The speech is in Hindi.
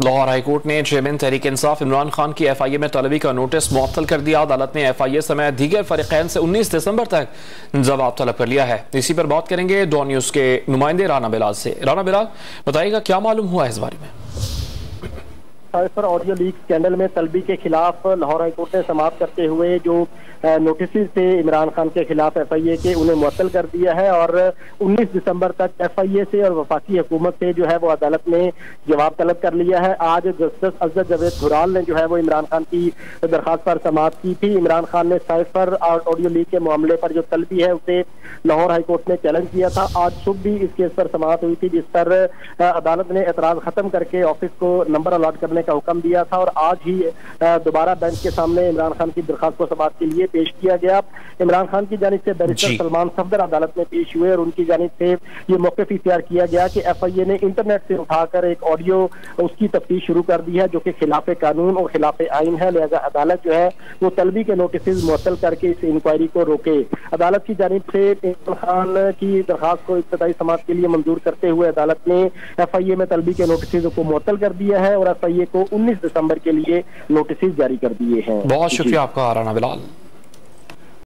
लाहौर हाईकोर्ट ने चेयरमैन तहरीक इंसाफ इमरान खान की FIA में तलबी का नोटिस मुअत्तल कर दिया। अदालत ने FIA समेत दीगर फरीकैन से 19 दिसंबर तक जवाब तलब कर लिया है। इसी पर बात करेंगे डॉन न्यूज के नुमाइंदे राना बिलाल से। राना बिलाल, बताइएगा क्या मालूम हुआ इस बारे में? साइफर ऑडियो लीक स्कैंडल में तलबी के खिलाफ लाहौर हाईकोर्ट ने समाप्त करते हुए जो नोटिस थे इमरान खान के खिलाफ FIA के, उन्हें मुअत्तल कर दिया है और 19 दिसंबर तक FIA से और वफाकी हुकूमत से जो है वो अदालत ने जवाब तलब कर लिया है। आज जस्टिस अजहर जावेद घुराल ने जो है वो इमरान खान की दरखास्त पर समाअत की थी। इमरान खान ने साइफर और ऑडियो लीक के मामले पर जो तलबी है उसे लाहौर हाईकोर्ट ने चैलेंज किया था। आज सुबह भी इस केस पर समाअत हुई थी, जिस पर अदालत ने एतराज खत्म करके ऑफिस को नंबर अलॉट करने का हुक्म दिया था और आज ही दोबारा बेंच के सामने इमरान खान की दरखास्त को समाअत के लिए पेश किया गया। इमरान खान की जानिब से बैरिस्टर सलमान सफदर अदालत में पेश हुए और उनकी जानिब से ये मौक़िफ़ इख्तियार किया गया कि FIA ने इंटरनेट से उठाकर एक ऑडियो उसकी तफ्तीश शुरू कर दी है जो कि खिलाफ कानून और खिलाफ आइन है। लिहाजा अदालत जो है वो तलबी के नोटिस मुअत्तल करके इस इंक्वायरी को रोके। अदालत की जानिब से इमरान खान की दरखास्त को इब्तदाई समाअत के लिए मंजूर करते हुए अदालत ने FIA में तलबी के नोटिस को मुअत्तल कर दिया है और FIA को 19 दिसंबर के लिए नोटिस जारी कर दिए हैं। बहुत शुक्रिया आपका राना बिलाल।